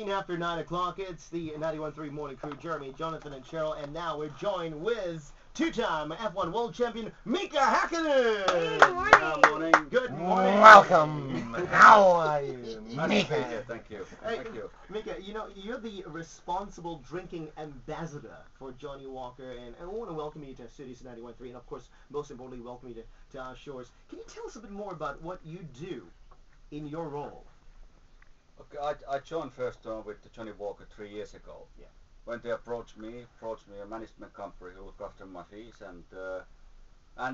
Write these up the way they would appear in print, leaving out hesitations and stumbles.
15 after 9 o'clock. It's the 91.3 Morning Crew, Jeremy, Jonathan, and Cheryl. And now we're joined with two-time F1 World Champion Mika Hakkinen. Hey, good morning. Good morning. Good morning. Welcome. How are you, Mika? Thank you. Hey, Thank you. Mika, you know, you're the responsible drinking ambassador for Johnny Walker, and I want to welcome you to Studios 91.3, and of course, most importantly, welcome you to our shores. Can you tell us a bit more about what you do in your role? Okay, I joined first with Johnny Walker 3 years ago. Yeah. When they approached me a management company who looked after my fees, and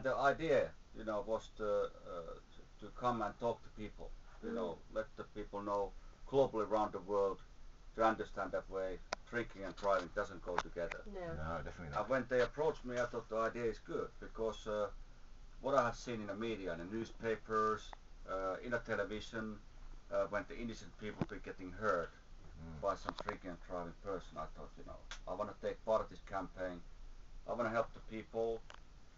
the idea, you know, was to come and talk to people, you know, let the people know globally around the world to understand that way drinking and driving doesn't go together. No, definitely not. And when they approached me, I thought the idea is good because what I have seen in the media, in the newspapers, in the television, when the innocent people be getting hurt by some drinking and driving person, I thought, you know, I want to take part of this campaign. I want to help the people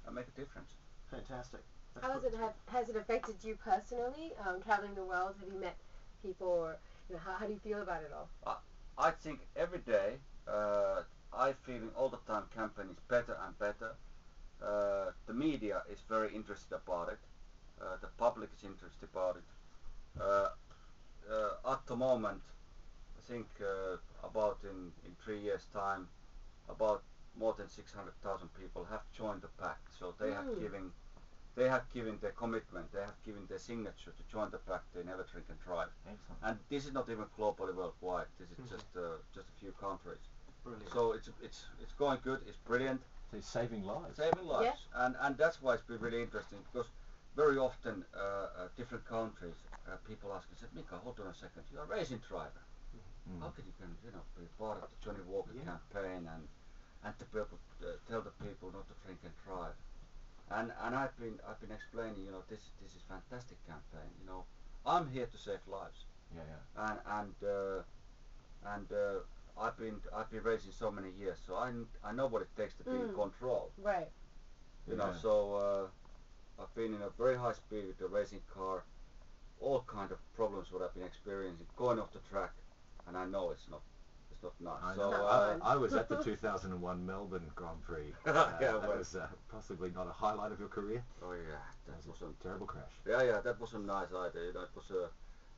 and make a difference. Fantastic. Has it affected you personally, traveling the world? Have you met people, or how do you feel about it all? I think every day I feeling all the time campaign is better and better. The media is very interested about it. The public is interested about it. At the moment, I think about in 3 years' time, about more than 600,000 people have joined the pact. So they have given their commitment, they have given their signature to join the pact. They never drink and drive. Excellent. And this is not even globally worldwide. This is just a few countries. Brilliant. So it's going good. It's brilliant. So it's saving lives. Saving lives. Yeah. And that's why it's been really interesting, because very often different countries people ask us, Mika, hold on a second, you're a racing driver. How can you be part of the Johnny Walker campaign and to be able to tell the people not to drink and drive? And I've been explaining, you know, this is fantastic campaign. You know, I'm here to save lives. Yeah. And I've been racing so many years, so I know what it takes to be in control. Right. You know, so I've been in a very high speed with the racing car, all kind of problems what I've been experiencing, going off the track, and I know it's not nice. I was at the 2001 Melbourne Grand Prix. That was possibly not a highlight of your career. Oh yeah, That was a terrible crash. Yeah, that wasn't nice either. You know,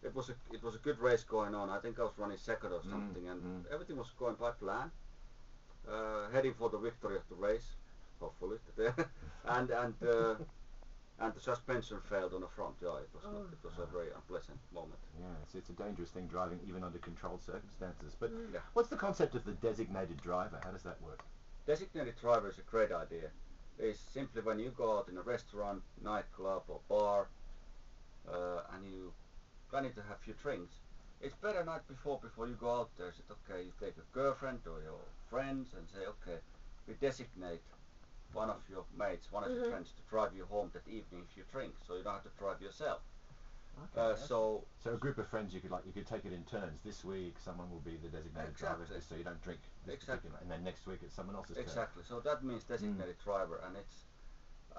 it was a good race going on. I think I was running second or something, and everything was going by plan. Heading for the victory of the race, hopefully. And the suspension failed on the front. Yeah, it was a very unpleasant moment. Yeah, it's a dangerous thing driving even under controlled circumstances. But Yeah. what's the concept of the designated driver? How does that work? Designated driver is a great idea. It's simply when you go out in a restaurant, nightclub or bar, and you planning to have a few drinks, it's better night before you go out there. Say, okay, you take a girlfriend or your friends and say, okay, we designate one of your mates, one of your friends to drive you home that evening if you drink, so you don't have to drive yourself. Okay, so a group of friends you could take it in turns. This week someone will be the designated driver, so you don't drink this particular, and then next week it's someone else's turn. Exactly. So that means designated driver, and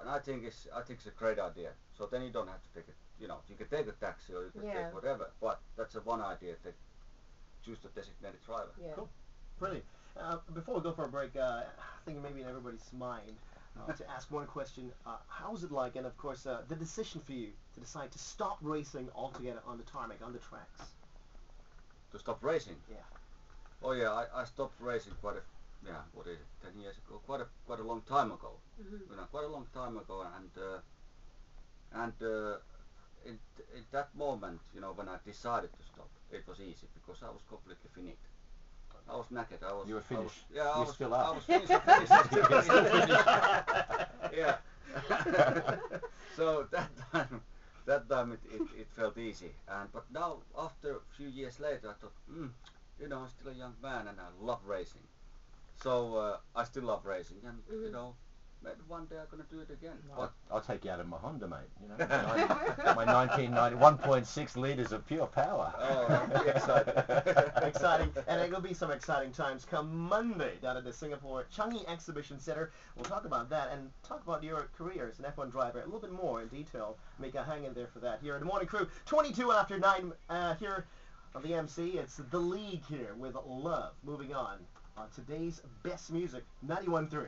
I think it's a great idea. So then you don't have to take it. You know, you can take a taxi or you can take whatever, but that's one idea. To choose the designated driver. Yeah. Cool. Brilliant. Before we go for a break, I think maybe in everybody's mind to ask one question. How was it like, and of course, the decision for you to decide to stop racing altogether on the tarmac, on the tracks? To stop racing? Yeah. Oh yeah, I stopped racing quite a 10 years ago, quite a long time ago. You know, quite a long time ago, and in that moment, you know, when I decided to stop, it was easy because I was completely finished. I was knackered. You were finished. I was still up. I was finished. I'm finished. Yeah. So that time it felt easy. But now, after a few years later, I thought, you know, I'm still a young man and I love racing. So I still love racing, and you know, maybe one day I'm gonna do it again. But I'll take you out of my Honda, mate. You know, my 1990 1.6 litres of pure power. Oh, I'm excited. Exciting, and it'll be some exciting times come Monday down at the Singapore Changi Exhibition Centre. We'll talk about that and talk about your career as an F1 driver a little bit more in detail. Mika, hang in there for that. Here at the Morning Crew, 22 after 9 here of the MC. It's The League here with Love. Moving on. Today's best music, 91.3.